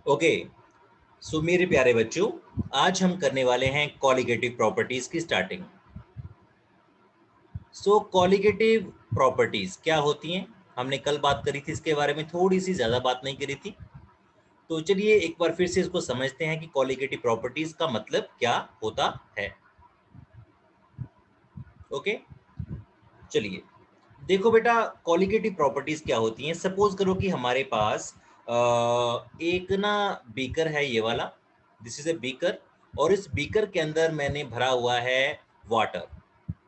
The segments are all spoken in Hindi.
ओके, सो मेरे प्यारे बच्चों, आज हम करने वाले हैं कॉलिगेटिव प्रॉपर्टीज की स्टार्टिंग। सो कॉलिगेटिव प्रॉपर्टीज क्या होती हैं? हमने कल बात करी थी इसके बारे में, थोड़ी सी ज्यादा बात नहीं करी थी। तो चलिए एक बार फिर से इसको समझते हैं कि कॉलिगेटिव प्रॉपर्टीज का मतलब क्या होता है। ओके, चलिए देखो बेटा, कॉलिगेटिव प्रॉपर्टीज क्या होती हैं। सपोज करो कि हमारे पास एक ना बीकर है, ये वाला, दिस इज ए बीकर, और इस बीकर के अंदर मैंने भरा हुआ है वाटर।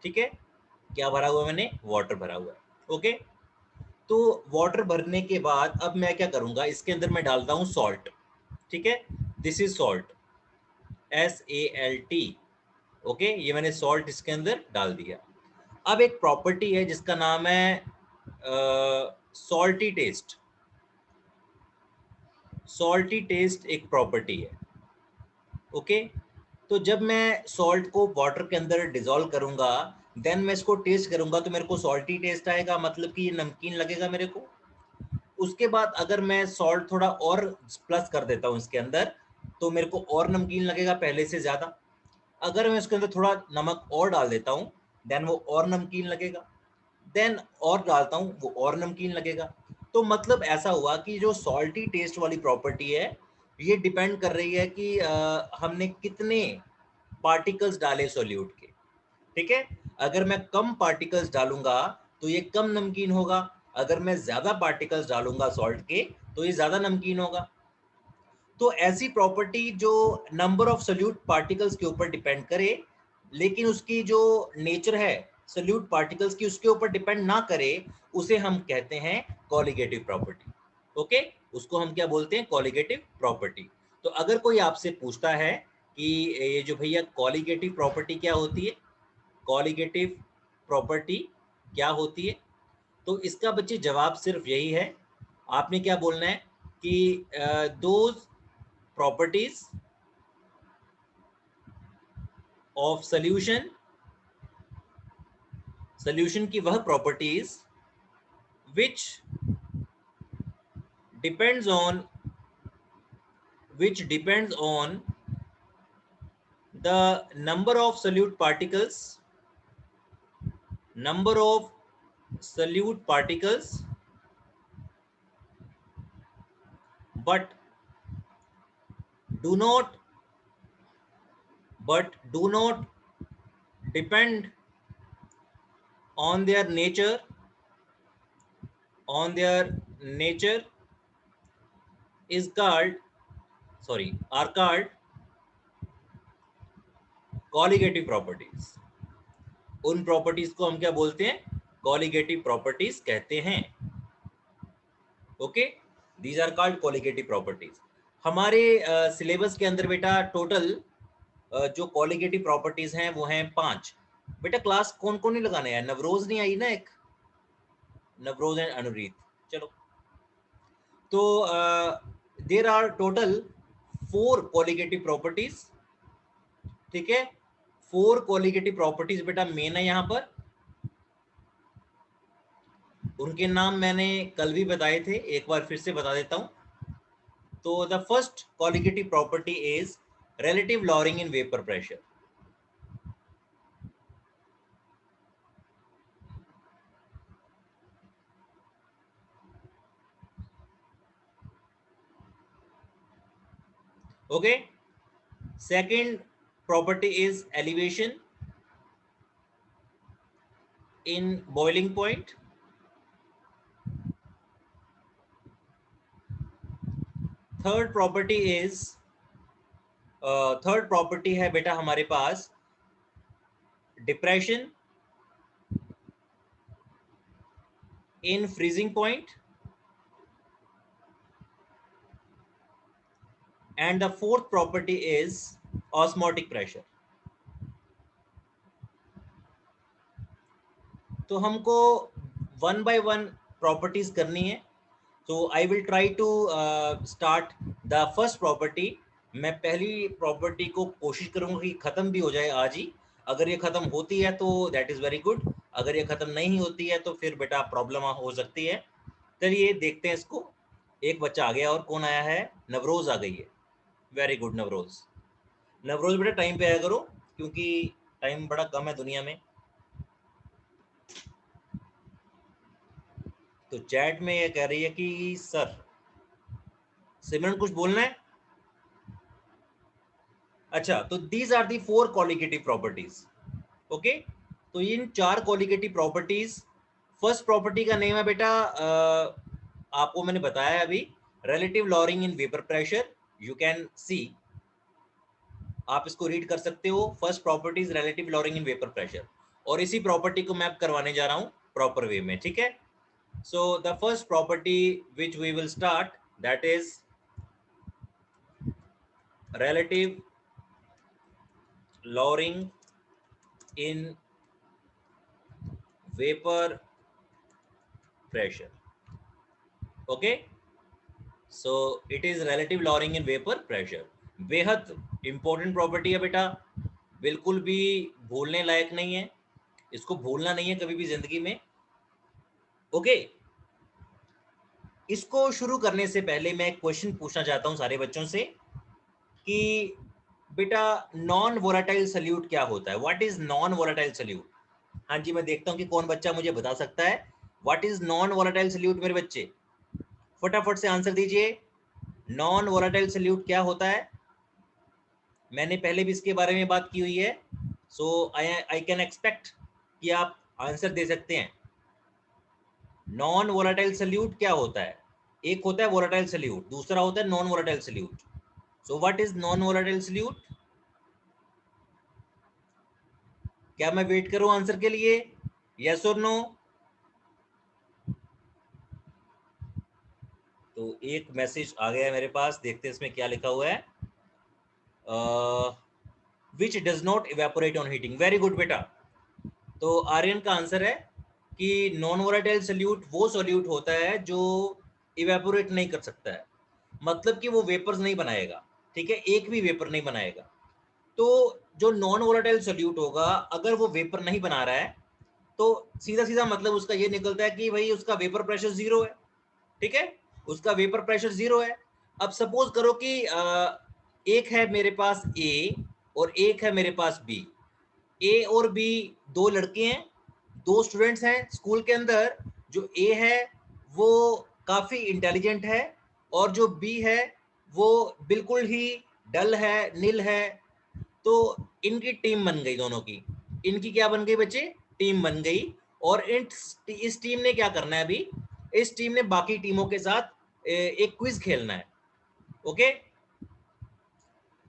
ठीक है, क्या भरा हुआ है मैंने? वाटर भरा हुआ है। ओके, तो वाटर भरने के बाद अब मैं क्या करूंगा, इसके अंदर मैं डालता हूं सॉल्ट। ठीक है, this is salt, SALT। Okay, ये मैंने सॉल्ट इसके अंदर डाल दिया। अब एक प्रॉपर्टी है जिसका नाम है सॉल्टी टेस्ट। सॉल्टी टेस्ट एक प्रॉपर्टी है। ओके, तो जब मैं सॉल्ट को वाटर के अंदर डिसॉल्व करूंगा, देन मैं इसको टेस्ट करूंगा तो मेरे को सॉल्टी टेस्ट आएगा, मतलब कि ये नमकीन लगेगा मेरे को। उसके बाद अगर मैं सॉल्ट थोड़ा और प्लस कर देता हूँ इसके अंदर, तो मेरे को और नमकीन लगेगा पहले से ज्यादा। अगर मैं इसके अंदर थोड़ा नमक और डाल देता हूँ, देन वो और नमकीन लगेगा। देन और डालता हूँ, वो और नमकीन लगेगा। तो मतलब ऐसा हुआ कि जो सॉल्टी टेस्ट वाली प्रॉपर्टी है, ये डिपेंड कर रही है कि हमने कितने पार्टिकल्स डाले सोल्यूट के। ठीक है, अगर मैं कम पार्टिकल्स डालूंगा तो ये कम नमकीन होगा, अगर मैं ज्यादा पार्टिकल्स डालूंगा सॉल्ट के तो ये ज्यादा नमकीन होगा। तो ऐसी प्रॉपर्टी जो नंबर ऑफ सोल्यूट पार्टिकल्स के ऊपर डिपेंड करे, लेकिन उसकी जो नेचर है सोल्यूट पार्टिकल्स की उसके ऊपर डिपेंड ना करे, उसे हम कहते हैं कॉलिगेटिव प्रॉपर्टी। ओके, उसको हम क्या बोलते हैं? Colligative property. तो अगर कोई आपसे पूछता है कि ये जो भैया कॉलिगेटिव प्रॉपर्टी क्या होती है, कॉलिगेटिव प्रॉपर्टी क्या होती है, तो इसका बच्चे जवाब सिर्फ यही है। आपने क्या बोलना है कि those properties of solution, solution की वह properties which depends on which depends on the number of solute particles, number of solute particles, but do not do not depend on their nature, on their nature is called, sorry, are called colligative properties। उन प्रॉपर्टीज को हम क्या बोलते हैं? कॉलिगेटिव प्रॉपर्टीज कहते हैं। Okay, these are called colligative properties. हमारे सिलेबस के अंदर बेटा टोटल जो कॉलिगेटिव प्रॉपर्टीज हैं वो हैं 5। बेटा क्लास कौन कौन नहीं लगाने हैं? नवरोज नहीं आई ना, एक नवरोज एंड अनुरीत। चलो, तो there are total 4 colligative properties. ठीक है, 4 कॉलिगेटिव प्रॉपर्टीज बेटा मेन है यहाँ पर। उनके नाम मैंने कल भी बताए थे, एक बार फिर से बता देता हूं। तो the first colligative property is relative lowering in vapor pressure. Okay, second property is elevation in boiling point. Third property is third property है बेटा हमारे पास depression in freezing point. And the fourth property is osmotic pressure. तो हमको वन बाय वन प्रॉपर्टीज करनी है। तो I will try to start the first property. मैं पहली प्रॉपर्टी को कोशिश करूंगा कि खत्म भी हो जाए आज ही। अगर ये खत्म होती है तो दैट इज वेरी गुड, अगर ये खत्म नहीं होती है तो फिर बेटा प्रॉब्लम हो सकती है। चलिए देखते हैं इसको। एक बच्चा आ गया, और कौन आया है? नवरोज आ गई है। Very good Navroz. नवरोज बेटा टाइम पे आया करो, क्योंकि टाइम बड़ा कम है दुनिया में। तो चैट में ये कह रही है कि सर, सिमरन कुछ बोलना है? अच्छा, तो these are the 4 colligative properties. Okay, तो इन 4 कॉलिगेटिव प्रॉपर्टीज, फर्स्ट प्रॉपर्टी का नेम है बेटा, आपको मैंने बताया अभी, relative lowering in vapour pressure. You can see, आप इसको रीड कर सकते हो। First property is relative lowering in vapour pressure, और इसी प्रॉपर्टी को मैं अब करवाने जा रहा हूं प्रॉपर वे में, ठीक है। So the first property which we will start, that is relative lowering in vapor pressure. Okay, so it is relative lowering in vapor pressure. बेहद इंपॉर्टेंट प्रॉपर्टी है बेटा, बिल्कुल भी भूलने लायक नहीं है, इसको भूलना नहीं है कभी भी जिंदगी में। ओके, इसको शुरू करने से पहले मैं एक क्वेश्चन पूछना चाहता हूं सारे बच्चों से कि बेटा नॉन वोलेटाइल सॉल्यूट क्या होता है? What is non volatile solute? हाँ जी, मैं देखता हूं कि कौन बच्चा मुझे बता सकता है what is non volatile solute. मेरे बच्चे फटाफट से आंसर दीजिए, नॉन वोलेटाइल सॉल्यूट क्या होता है? मैंने पहले भी इसके बारे में बात की हुई है, सो आई कैन एक्सपेक्ट कि आप आंसर दे सकते हैं। नॉन वोलेटाइल सॉल्यूट क्या होता है? एक होता है वोलेटाइल सॉल्यूट, दूसरा होता है non volatile solute. So what is non volatile solute? क्या मैं वेट करूं आंसर के लिए? यस और नो? तो एक मैसेज आ गया है मेरे पास, देखते हैं इसमें क्या लिखा हुआ है। Which does not evaporate on heating. Very good बेटा, तो आर्यन का आंसर है कि नॉन वोलेटाइल सॉल्यूट वो सॉल्यूट होता है जो इवेपोरेट नहीं कर सकता है, मतलब कि वो वेपर्स नहीं बनाएगा, ठीक है, एक भी वेपर नहीं बनाएगा। तो जो नॉन वोलेटाइल सॉल्यूट होगा, अगर वो वेपर नहीं बना रहा है, तो सीधा सीधा मतलब उसका ये निकलता है कि भाई उसका वेपर प्रेशर जीरो है, ठीक है, उसका वेपर प्रेशर जीरो है। अब सपोज करो कि एक है मेरे पास ए और एक है मेरे पास बी। ए और बी दो लड़के हैं, दो स्टूडेंट्स हैं स्कूल के अंदर। जो ए है वो काफी इंटेलिजेंट है, और जो बी है वो बिल्कुल ही डल है, नील है। तो इनकी टीम बन गई, दोनों की, इनकी क्या बन गई बच्चे? टीम बन गई। और इस टीम ने क्या करना है अभी? इस टीम ने बाकी टीमों के साथ एक क्विज खेलना है। ओके,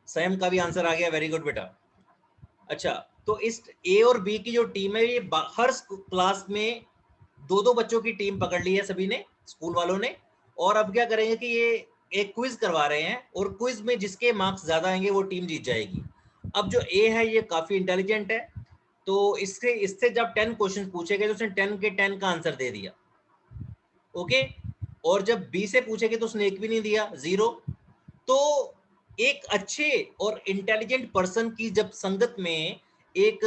सैम का भी आंसर आ गया, वेरी गुड बेटा। अच्छा, तो इस ए और बी की जो टीम है, ये हर क्लास में दो दो बच्चों की टीम पकड़ ली है सभी ने, स्कूल वालों ने। और अब क्या करेंगे कि ये एक क्विज करवा रहे हैं, और क्विज में जिसके मार्क्स ज्यादा आएंगे वो टीम जीत जाएगी। अब जो ए है ये काफी इंटेलिजेंट है, तो इससे इससे जब 10 क्वेश्चन पूछे गए तो उसने 10 के 10 का आंसर दे दिया। ओके, और जब बी से पूछे गए तो उसने एक भी नहीं दिया, जीरो। तो एक अच्छे और इंटेलिजेंट पर्सन की जब संगत में एक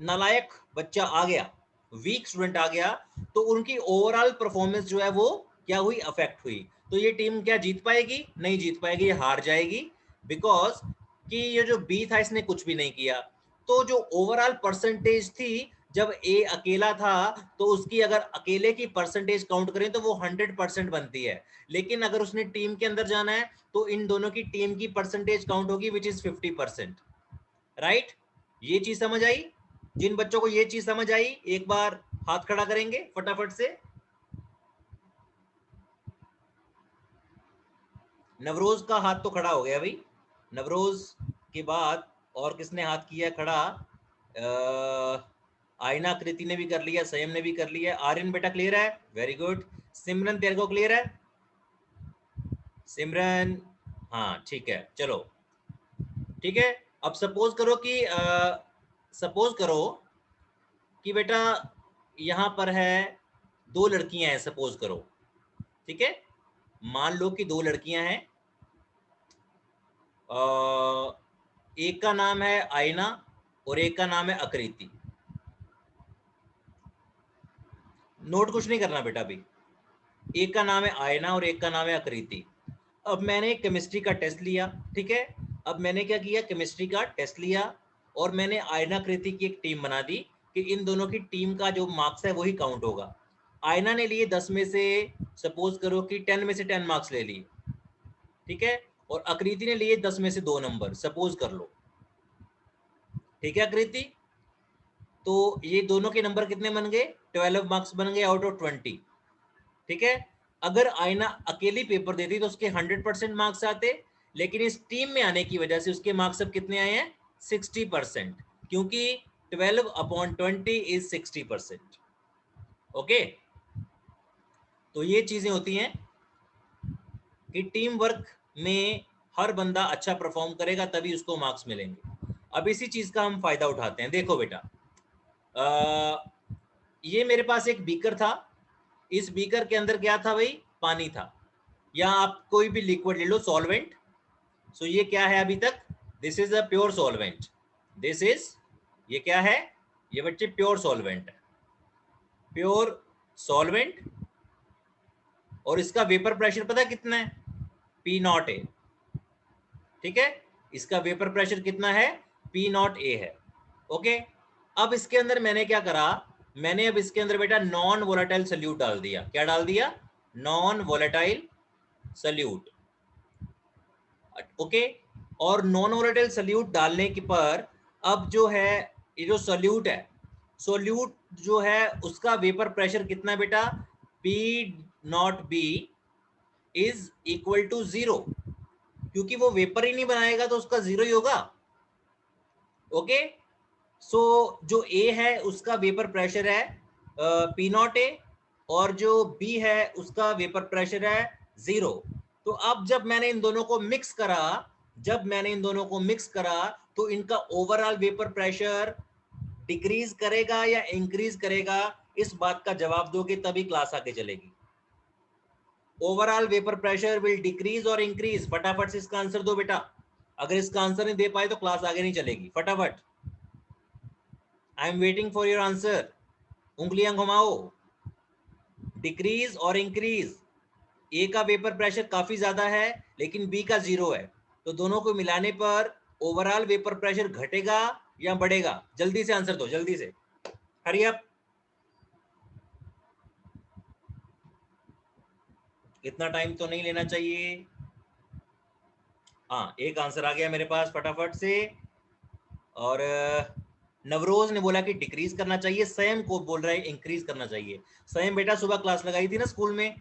नालायक बच्चा आ गया, वीक स्टूडेंट आ गया, तो उनकी ओवरऑल परफॉर्मेंस जो है वो क्या हुई? अफेक्ट हुई। तो ये टीम क्या जीत पाएगी? नहीं जीत पाएगी, ये हार जाएगी। बिकॉज कि ये जो बी था इसने कुछ भी नहीं किया। तो जो ओवरऑल परसेंटेज थी, जब ए अकेला था तो उसकी अगर अकेले की परसेंटेज काउंट करें तो वो 100% बनती है। लेकिन अगर उसने टीम के अंदर जाना है तो इन दोनों की टीम की परसेंटेज काउंट होगी, विच इज 50%। राइट, ये चीज समझ आई? जिन बच्चों को ये चीज समझ आई एक बार हाथ खड़ा करेंगे फटाफट से। नवरोज का हाथ तो खड़ा हो गया भाई, नवरोज के बाद और किसने हाथ किया खड़ा? आयना कृति ने भी कर लिया, संयम ने भी कर लिया, आर्यन बेटा क्लियर है, वेरी गुड। सिमरन तेरे को क्लियर है? सिमरन, हाँ ठीक है, चलो ठीक है। अब सपोज करो कि बेटा यहां पर है दो लड़कियां हैं, सपोज करो, ठीक है, मान लो कि दो लड़कियां हैं। एक का नाम है आयना और एक का नाम है आकृति। नोट कुछ नहीं करना बेटा अभी, एक का नाम है आयना और एक का नाम है आकृति। अब मैंने केमिस्ट्री का टेस्ट लिया, ठीक है। अब मैंने क्या किया, केमिस्ट्री का टेस्ट लिया और मैंने आयनाकृति की एक टीम बना दी कि इन दोनों की टीम का जो मार्क्स है वही काउंट होगा। आयना ने लिए 10 में से, सपोज करो कि 10 में से 10 मार्क्स ले लिए, ठीक है। और आकृति ने लिए 10 में से 2 नंबर, सपोज कर लो, ठीक है आकृति। तो ये दोनों के नंबर कितने बन गए, 12 मार्क्स बन गए आउट ऑफ 20, ठीक है। अगर आयना अकेली पेपर देती तो उसके 100% मार्क्स आते, लेकिन इस टीम में आने की वजह से उसके मार्क्स अब कितने आए हैं, 60%, क्योंकि 12/20 इज 60%। ओके, तो ये चीजें होती हैं कि टीम वर्क में हर बंदा अच्छा परफॉर्म करेगा तभी उसको मार्क्स मिलेंगे। अब इसी चीज का हम फायदा उठाते हैं। देखो बेटा, ये मेरे पास एक बीकर था, इस बीकर के अंदर क्या था भाई, पानी था, या आप कोई भी लिक्विड ले लो, सॉल्वेंट। सो ये क्या है अभी तक, this is a pure solvent, this is, ये क्या है, ये बच्चे प्योर सॉल्वेंट है, प्योर सॉल्वेंट। और इसका वेपर प्रेशर पता है कितना है, P0 है, ठीक है। इसका वेपर प्रेशर कितना है, P0 है। ओके, अब इसके अंदर मैंने क्या करा, मैंने अब इसके अंदर बेटा नॉन वोलेटाइल सल्यूट डाल दिया। क्या डाल दिया, नॉन वोलेटाइल सल्यूट। ओके, और नॉन वोलेटाइल सल्यूट डालने के पर अब जो है ये जो सल्यूट है, सॉल्यूट जो है उसका वेपर प्रेशर कितना है बेटा, P0B इज इक्वल टू 0, क्योंकि वो वेपर ही नहीं बनाएगा तो उसका 0 ही होगा। ओके, सो जो A है उसका वेपर प्रेशर है P0A, और जो B है उसका वेपर प्रेशर है 0। तो अब जब मैंने इन दोनों को मिक्स करा, तो इनका ओवरऑल वेपर प्रेशर डिक्रीज करेगा या इंक्रीज करेगा, इस बात का जवाब दोगे तभी क्लास आगे चलेगी। Overall vapour pressure will decrease और इंक्रीज। फटाफट से इसका आंसर दो बेटा, अगर इसका आंसर नहीं दे पाए तो क्लास आगे नहीं चलेगी। फटाफट, I am waiting for your answer. उंगलियां घुमाओ, डिक्रीज और इंक्रीज। ए का वेपर प्रेशर काफी ज्यादा है लेकिन बी का 0 है, तो दोनों को मिलाने पर ओवरऑल वेपर प्रेशर घटेगा या बढ़ेगा। जल्दी से आंसर दो, जल्दी से, हरी अप। इतना टाइम तो नहीं लेना चाहिए। हाँ, एक आंसर आ गया मेरे पास फटाफट से। और नवरोज ने बोला कि डिक्रीज करना चाहिए, स्वयं को बोल रहा है इंक्रीज करना चाहिए। स्वयं बेटा सुबह क्लास लगाई थी ना स्कूल में,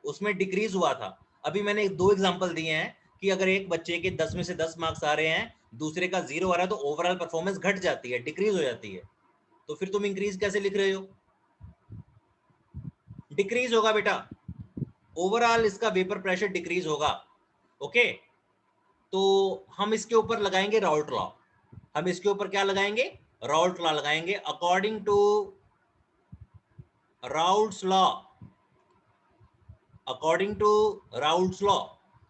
उसमें डिक्रीज हुआ था। अभी मैंने 2 एग्जांपल दिए हैं कि अगर एक बच्चे के 10 में से 10 मार्क्स आ रहे हैं, दूसरे का 0 आ रहा है, तो ओवरऑल परफॉर्मेंस घट जाती है, डिक्रीज हो जाती है। तो फिर तुम इंक्रीज कैसे लिख रहे हो, डिक्रीज होगा बेटा, ओवरऑल इसका वेपर प्रेशर डिक्रीज होगा। ओके, तो हम इसके ऊपर लगाएंगे राउल्ट लॉ। हम इसके ऊपर क्या लगाएंगे, राउल्ट लॉ लगाएंगे। According to Raoult's law, according to Raoult's law,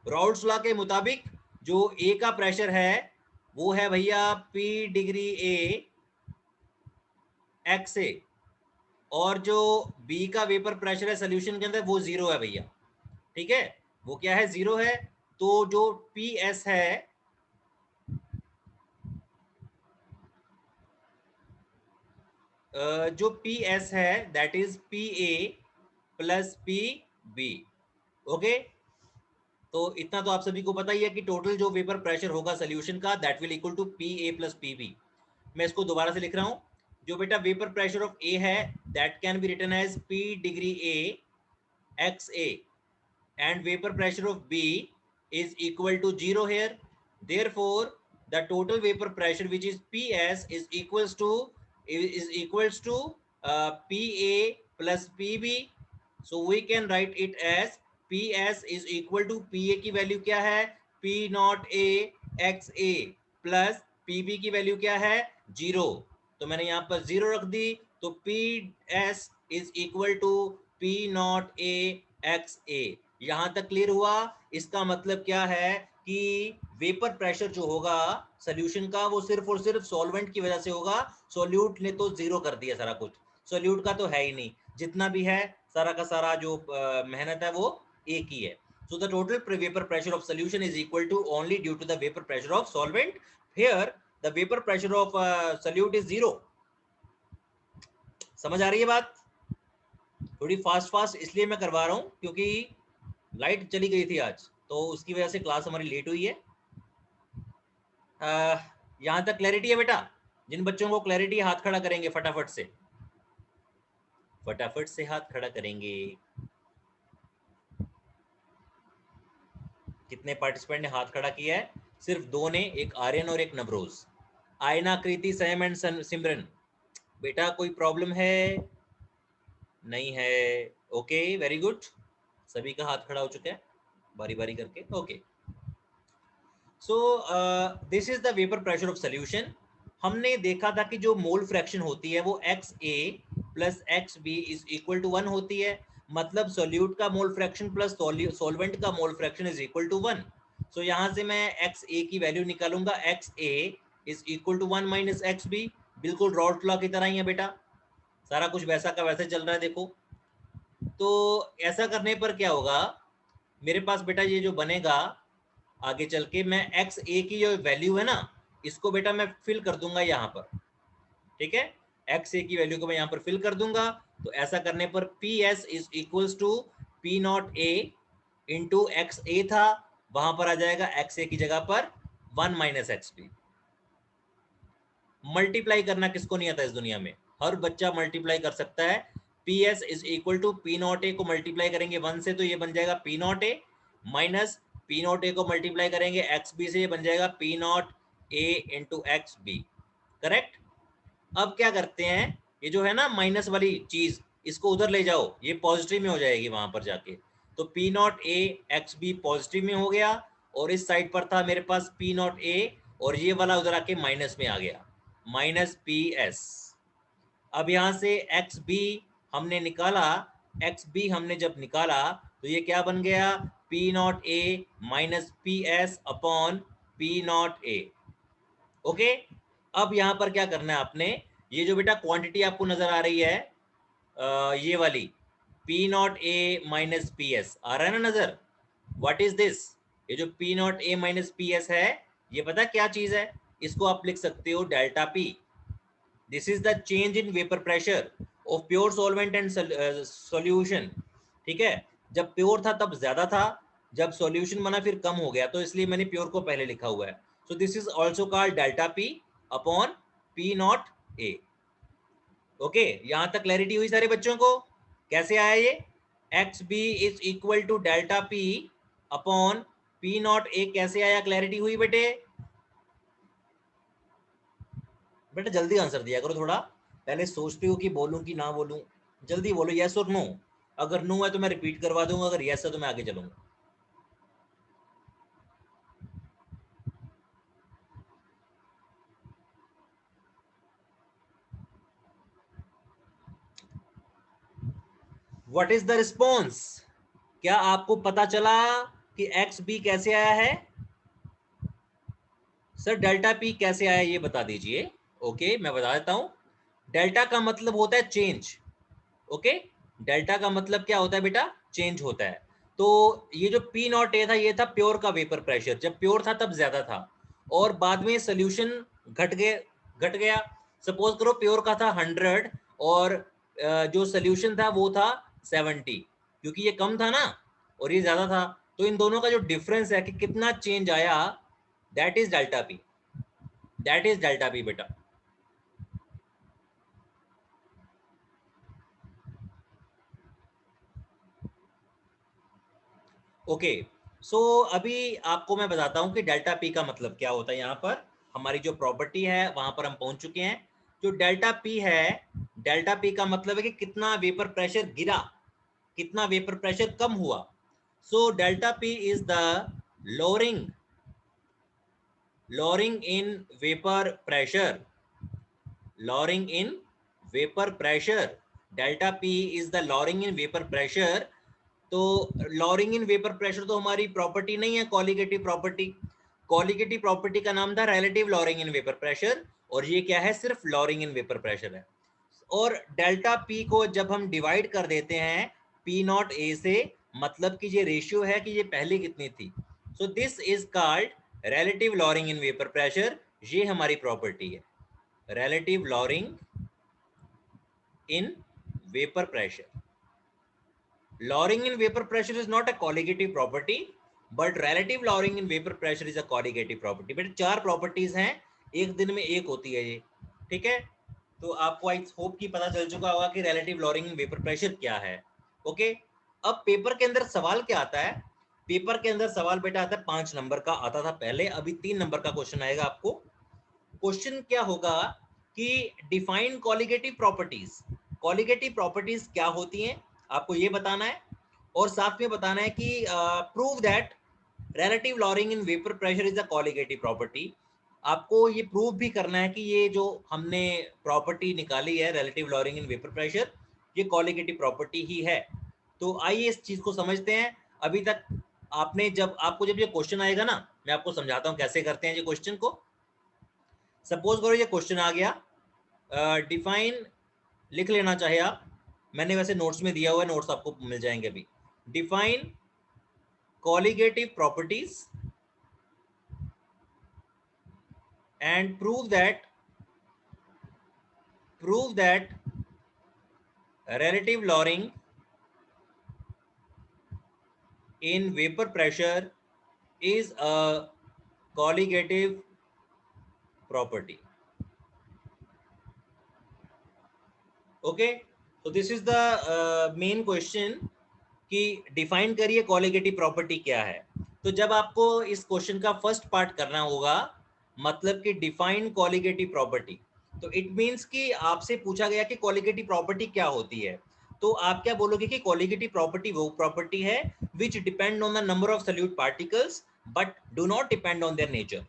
Raoult's law के मुताबिक जो ए का प्रेशर है वो है भैया P डिग्री A एक्स ए, और जो बी का वेपर प्रेशर है सोल्यूशन के अंदर वो 0 है भैया, ठीक है। वो क्या है, 0 है। तो जो PS है, जो PS है that is PA plus PB। Okay, तो इतना तो आप सभी को पता ही है कि टोटल जो वेपर प्रेशर होगा सोल्यूशन का that will equal to PA plus PB। मैं इसको दोबारा से लिख रहा हूं, जो बेटा वेपर प्रेशर ऑफ A है that can be written as P degree A X A, and vapor pressure of B is equal to 0 here. Therefore, the total vapor pressure which is PS is equals to PA plus PB. So we can write it as PS is equal to PA की वैल्यू क्या है, P0A XA प्लस PB की वैल्यू क्या है, 0। तो मैंने यहाँ पर 0 रख दी, तो PS is equal to P0A XA। यहां तक क्लियर हुआ। इसका मतलब क्या है कि वेपर प्रेशर जो होगा सोल्यूशन का वो सिर्फ और सिर्फ सॉल्वेंट की वजह से होगा। सॉल्यूट ने तो 0 कर दिया सारा कुछ, सॉल्यूट का तो है ही नहीं, जितना भी है सारा का सारा जो मेहनत है वो एक ही है। So the total vapor pressure of solution is equal to only due to the vapor pressure of solvent. Here the vapor pressure of solute is 0. समझ आ रही है बात? थोड़ी फास्ट इसलिए मैं करवा रहा हूं क्योंकि लाइट चली गई थी आज, तो उसकी वजह से क्लास हमारी लेट हुई है। यहां तक क्लैरिटी है बेटा? जिन बच्चों को क्लैरिटी है हाथ खड़ा करेंगे फटाफट से, फटाफट से हाथ खड़ा करेंगे। कितने पार्टिसिपेंट ने हाथ खड़ा किया है? सिर्फ 2 ने, एक आर्यन और एक नवरोज। आयना, कृति, सैम एंड सिमरन, बेटा कोई प्रॉब्लम है? नहीं है। ओके, वेरी गुड, सभी का हाथ खड़ा हो चुका है बारी बारी करके। Okay, so this is the vapour pressure of solution. हमने देखा था कि जो मोल फ्रैक्शन होती है वो XA plus XB is equal to 1 होती है। मतलब सोल्यूट का मोल फ्रैक्शन प्लस सॉल्वेंट का mole fraction is equal to 1। So यहां से मैं XA की वैल्यू निकालूंगा, XA is equal to 1 minus XB। बिल्कुल रॉल्ट लॉ की तरह ही है बेटा, सारा कुछ वैसा का वैसे चल रहा है। देखो तो ऐसा करने पर क्या होगा मेरे पास बेटा, ये जो बनेगा आगे चल के, मैं XA की जो वैल्यू है ना, इसको बेटा मैं फिल कर दूंगा यहाँ पर। ठीक है, XA की वैल्यू को मैं यहाँ पर फिल कर दूंगा। तो ऐसा करने पर PS is equals to P0A into XA था, वहां पर आ जाएगा XA की जगह पर 1 माइनस XB। मल्टीप्लाई करना किसको नहीं आता इस दुनिया में? हर बच्चा मल्टीप्लाई कर सकता है। PS is equal to P0A को मल्टीप्लाई करेंगे 1 से तो ये बन जाएगा P0A, माइनस P0A को मल्टीप्लाई करेंगे XB से, ये बन जाएगा P0A इंटू XB। करेक्ट। अब क्या करते हैं, ये जो है ना माइनस वाली चीज, इसको उधर ले जाओ, ये पॉजिटिव में हो जाएगी वहां पर जाके। तो P0A XB पॉजिटिव में हो गया, और इस साइड पर था मेरे पास P0A, और ये वाला उधर आके माइनस में आ गया, माइनस PS। अब यहां से XB हमने निकाला, XB हमने जब निकाला तो ये क्या बन गया, P0A minus PS upon P0A। Okay, अब यहां पर क्या करना है आपने, ये जो बेटा क्वांटिटी आपको नजर आ रही है ये वाली P0A माइनस PS आ रहा है ना नजर? What is this? ये जो P0A माइनस PS है, ये पता क्या चीज है? इसको आप लिख सकते हो delta P। This is the change in vapour pressure of pure solvent and solution. ठीक है, जब प्योर था तब ज्यादा था, जब सॉल्यूशन बना फिर कम हो गया, तो इसलिए मैंने प्योर को पहले लिखा हुआ है। So this is also called delta P upon P0A। Okay, यहां तक क्लैरिटी हुई सारे बच्चों को? कैसे आया ये? XB is equal to delta P upon P0A कैसे आया? क्लैरिटी हुई बेटे? बेटा जल्दी आंसर दिया करो, थोड़ा पहले सोचते हो कि बोलूं कि ना बोलूं। जल्दी बोलो, यस और नो। अगर नो है तो मैं रिपीट करवा दूंगा, अगर यस है तो मैं आगे चलूंगा। What is the response? क्या आपको पता चला कि XB कैसे आया है? सर डेल्टा P कैसे आया ये बता दीजिए। ओके, मैं बता देता हूं। डेल्टा का मतलब होता है चेंज। ओके, डेल्टा का मतलब क्या होता है बेटा? चेंज होता है। तो ये जो P0A था, ये था प्योर का वेपर प्रेशर, जब प्योर था तब ज्यादा था, और बाद में सोल्यूशन घट गया। सपोज करो प्योर का था 100 और जो सोल्यूशन था वो था 70, क्योंकि ये कम था ना और ये ज्यादा था, तो इन दोनों का जो डिफरेंस है कि कितना चेंज आया, that is delta P। That is delta P बेटा। ओके, सो अभी आपको मैं बताता हूं कि डेल्टा P का मतलब क्या होता है। यहाँ पर हमारी जो प्रॉपर्टी है वहां पर हम पहुंच चुके हैं। जो डेल्टा P है, डेल्टा P का मतलब है कि कितना वेपर प्रेशर गिरा, कितना वेपर प्रेशर कम हुआ। So delta P is the lowering in vapor pressure, lowering in vapor pressure। Delta P is the lowering in vapor pressure। तो लॉरिंग इन वेपर प्रेशर तो हमारी प्रॉपर्टी नहीं है, कॉलिगेटिव प्रॉपर्टी। कॉलिगेटिव प्रॉपर्टी का नाम था relative lowering in vapour pressure, और ये क्या है? सिर्फ लॉरिंग इन वेपर प्रेशर है। और डेल्टा P को जब हम डिवाइड कर देते हैं पी नॉट ए से, मतलब कि ये रेशियो है कि ये पहले कितनी थी। So this is called relative lowering in vapour pressure. ये हमारी प्रॉपर्टी है, relative lowering in vapour pressure. Lowering in vapor pressure is not a colligative property, but relative lowering in vapor pressure is a colligative property. बेटे 4 प्रॉपर्टीज हैं, एक दिन में एक होती है ये, ठीक है। तो आपको आई होप कि पता चल चुका होगा कि relative lowering in vapour pressure क्या है। ओके, अब पेपर के अंदर सवाल क्या आता है? पेपर के अंदर सवाल बेटा आता है 5 नंबर का, आता था पहले, अभी 3 नंबर का क्वेश्चन आएगा आपको। क्वेश्चन क्या होगा कि define colligative properties. Colligative properties क्या होती हैं आपको ये बताना है, और साथ में बताना है कि prove that relative lowering in vapour pressure is a colligative property. आपको ये प्रूव भी करना है कि ये जो हमने प्रॉपर्टी निकाली है relative lowering in vapour pressure, ये कॉलिगेटिव प्रॉपर्टी ही है। तो आइए इस चीज को समझते हैं। अभी तक आपने आपको जब ये क्वेश्चन आएगा ना, मैं आपको समझाता हूँ कैसे करते हैं ये क्वेश्चन को। सपोज करो ये क्वेश्चन आ गया, डिफाइन लिख लेना चाहे आप, मैंने वैसे नोट्स में दिया हुआ है, नोट्स आपको मिल जाएंगे अभी। Define colligative properties and prove that relative lowering in vapor pressure is a colligative property. Okay, so this is the main question कि डिफाइन करिए कॉलिगेटिव प्रॉपर्टी क्या है। तो जब आपको इस क्वेश्चन का फर्स्ट पार्ट करना होगा, मतलब कि डिफाइन कॉलिगेटिव प्रॉपर्टी, तो इट मींस कि आपसे पूछा गया कि कॉलिगेटिव प्रॉपर्टी क्या होती है, तो आप क्या बोलोगे कि कॉलिगेटिव प्रॉपर्टी वो प्रॉपर्टी है विच depend on the number of solute particles but do not depend on their nature.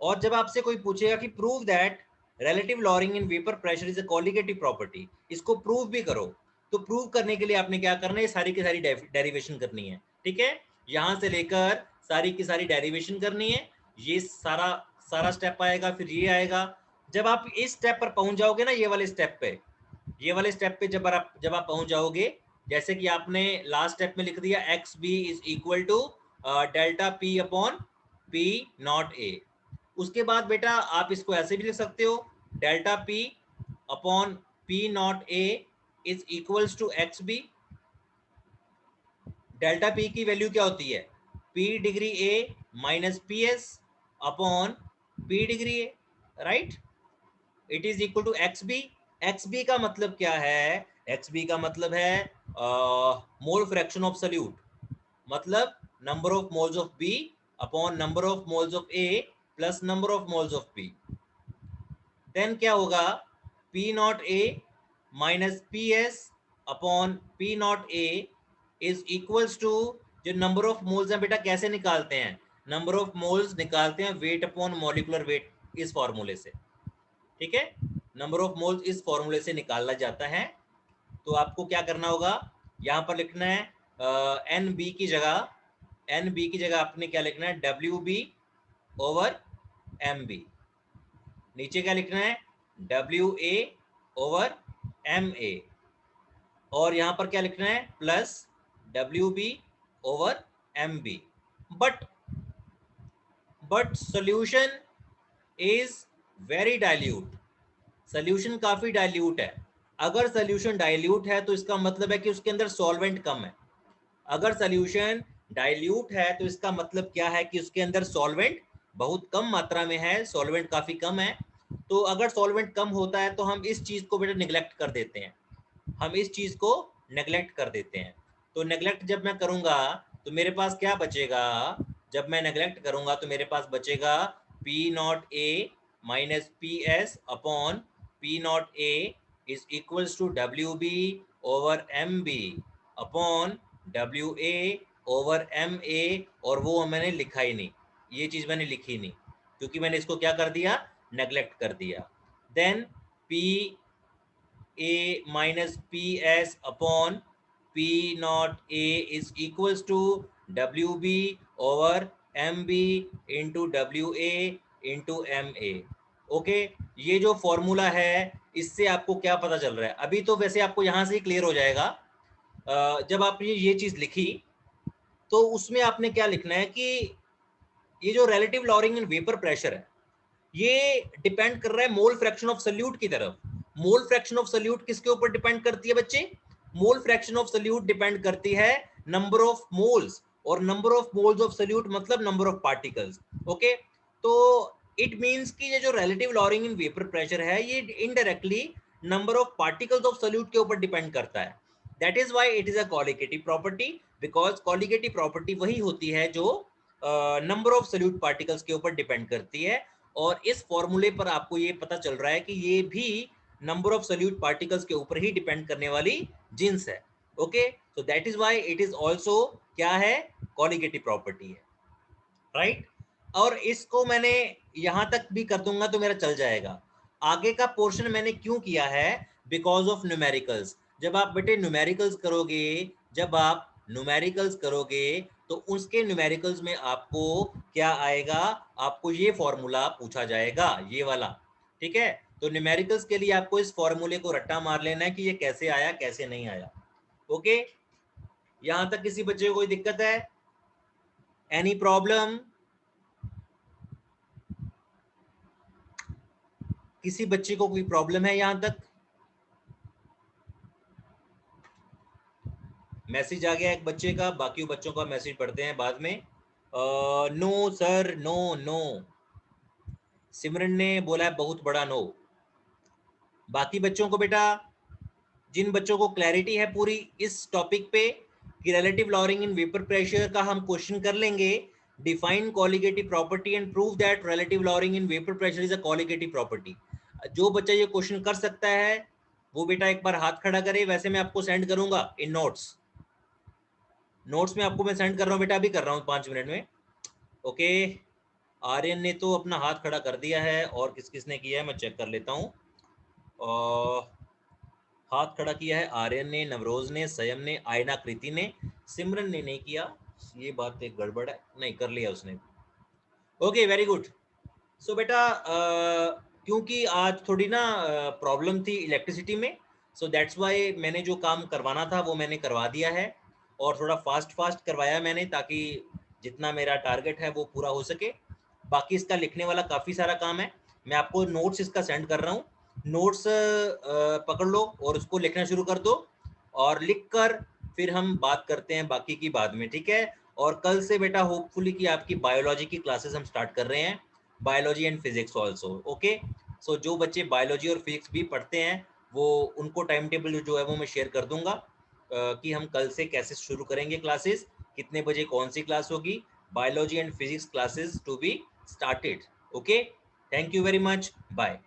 और जब आपसे कोई पूछेगा कि prove that relative lowering in vapour pressure is a colligative property, इसको प्रूव भी करो, तो प्रूव करने के लिए आपने क्या करना है, सारी की सारी डेरिवेशन करनी है, ठीक है। यहां से लेकर सारी की सारी डेरिवेशन करनी है, ये सारा सारा स्टेप आएगा, फिर ये आएगा। जब आप इस स्टेप पर पहुंच जाओगे ना, ये वाले स्टेप पे, जब आप पहुंच जाओगे, जैसे कि आपने लास्ट स्टेप में लिख दिया X B is equal to delta P upon P naught A. उसके बाद बेटा आप इसको ऐसे भी लिख सकते हो, delta P upon P naught A is equals to X B. Delta P की वैल्यू क्या होती है, P degree A minus P S upon P degree A, right. It is equal to X B. X B का मतलब क्या है, एक्स बी का मतलब है मोल फ्रैक्शन ऑफ सॉल्यूट, मतलब number of moles of B upon number of moles of A plus number of moles of B. Then क्या होगा, P naught A minus P S upon P naught A is equals to, जो नंबर ऑफ मोल्स हैं बेटा कैसे निकालते हैं, नंबर ऑफ मोल्स निकालते हैं वेट अपॉन मॉलिक्यूलर वेट, इस फॉर्मूले से, ठीक है। नंबर ऑफ मोल्स इस फॉर्मूले से निकाला जाता है। तो आपको क्या करना होगा, यहां पर लिखना है एन बी की जगह आपने क्या लिखना है, W B over M B. नीचे क्या लिखना है, W A over M A, और यहां पर क्या लिखना है, plus W B over M B. But solution is very dilute, solution काफी डाइल्यूट है। अगर सोल्यूशन डाइल्यूट है तो इसका मतलब है कि उसके अंदर सॉल्वेंट कम है। अगर सोल्यूशन डाइल्यूट है तो इसका मतलब क्या है कि उसके अंदर सॉल्वेंट बहुत कम मात्रा में है, सॉल्वेंट काफी कम है। तो अगर सॉल्वेंट कम होता है तो हम इस चीज को बेटा निगलेक्ट कर देते हैं, तो नेगलेक्ट जब मैं करूंगा तो मेरे पास क्या बचेगा, जब मैं नेगलेक्ट करूंगा तो मेरे पास बचेगा P naught A minus P S upon P naught A is equals to W B over M B upon W A over M A, और वो मैंने लिखा ही नहीं, ये चीज मैंने लिखी नहीं क्योंकि मैंने इसको क्या कर दिया, नेगलेक्ट कर दिया। Then P A minus P S upon P naught A is equals to W B over M B into W A into M A. Okay, ये जो फॉर्मूला है इससे आपको क्या पता चल रहा है, अभी तो वैसे आपको यहां से ही क्लियर हो जाएगा। जब आपने ये चीज लिखी तो उसमें आपने क्या लिखना है कि ये जो relative lowering in vapour pressure है ये डिपेंड कर रहा है मोल फ्रैक्शन ऑफ सल्यूट की तरफ। मोल फ्रैक्शन ऑफ सल्यूट किसके ऊपर डिपेंड करती है बच्चे? मोल फ्रैक्शन ऑफ सल्यूट डिपेंड करती है नंबर ऑफ मोल्स, और number of moles of solute मतलब नंबर ऑफ पार्टिकल्स। ओके, तो इट मींस कि ये जो relative lowering in vapour pressure है ये indirectly number of particles of solute के ऊपर डिपेंड करता है। That is why it is a colligative property, because colligative property वही होती है जो नंबर ऑफ सल्यूट पार्टिकल्स के ऊपर डिपेंड करती है। और इस फॉर्मूले पर आपको ये पता चल रहा है कि ये भी नंबर ऑफ सल्यूट पार्टिकल्स के ऊपर ही डिपेंड करने वाली जिन्स है। Okay, so that is why it is also क्या है, कॉलिगेटिव प्रॉपर्टी है, राइट। और इसको मैंने यहां तक भी कर दूंगा तो मेरा चल जाएगा। आगे का पोर्शन मैंने क्यों किया है, बिकॉज ऑफ न्यूमेरिकल्स। जब आप बेटे न्यूमेरिकल्स करोगे, जब आप न्यूमेरिकल्स करोगे तो उसके न्यूमेरिकल्स में आपको क्या आएगा, आपको ये फॉर्मूला पूछा जाएगा, ये वाला, ठीक है। तो न्यूमेरिकल्स के लिए आपको इस फॉर्मूले को रट्टा मार लेना है कि ये कैसे आया कैसे नहीं आया। ओके, यहां तक किसी बच्चे को कोई दिक्कत है? Any problem? किसी बच्चे को कोई प्रॉब्लम है यहां तक? मैसेज आ गया एक बच्चे का, बाकी बच्चों का मैसेज पढ़ते हैं बाद में। नो सर, नो नो, सिमरन ने बोला है बहुत बड़ा नो। बाकी बच्चों को बेटा, जिन बच्चों को क्लैरिटी है पूरी इस टॉपिक पे कि relative lowering in vapour pressure का हम क्वेश्चन कर लेंगे, define colligative property and prove that relative lowering in vapour pressure is a colligative property. जो बच्चा ये क्वेश्चन कर सकता है वो बेटा एक बार हाथ खड़ा करे। वैसे मैं आपको सेंड करूंगा इन नोट्स, नोट्स में आपको मैं सेंड कर रहा हूँ बेटा, अभी कर रहा हूँ 5 मिनट में। ओके, आर्यन ने तो अपना हाथ खड़ा कर दिया है, और किस किस ने किया है मैं चेक कर लेता हूँ। हाथ खड़ा किया है आर्यन ने, नवरोज ने, संयम ने, आयना कृति ने, सिमरन ने नहीं किया। ये बात एक गड़बड़ है, नहीं कर लिया उसने। Okay, very good. सो बेटा क्योंकि आज थोड़ी ना प्रॉब्लम थी इलेक्ट्रिसिटी में, सो दैट्स वाई मैंने जो काम करवाना था वो मैंने करवा दिया है, और थोड़ा फास्ट फास्ट करवाया मैंने ताकि जितना मेरा टारगेट है वो पूरा हो सके। बाकी इसका लिखने वाला काफ़ी सारा काम है, मैं आपको नोट्स इसका सेंड कर रहा हूँ। नोट्स पकड़ लो और उसको लिखना शुरू कर दो, और लिख कर फिर हम बात करते हैं बाकी की बाद में, ठीक है। और कल से बेटा होपफुली कि आपकी बायोलॉजी की क्लासेस हम स्टार्ट कर रहे हैं, biology and physics also. Okay, so जो बच्चे बायोलॉजी और फिजिक्स भी पढ़ते हैं वो उनको टाइम टेबल जो है वो मैं शेयर कर दूंगा कि हम कल से कैसे शुरू करेंगे क्लासेस, कितने बजे कौन सी क्लास होगी, biology and physics classes to be started. Okay, thank you very much, bye.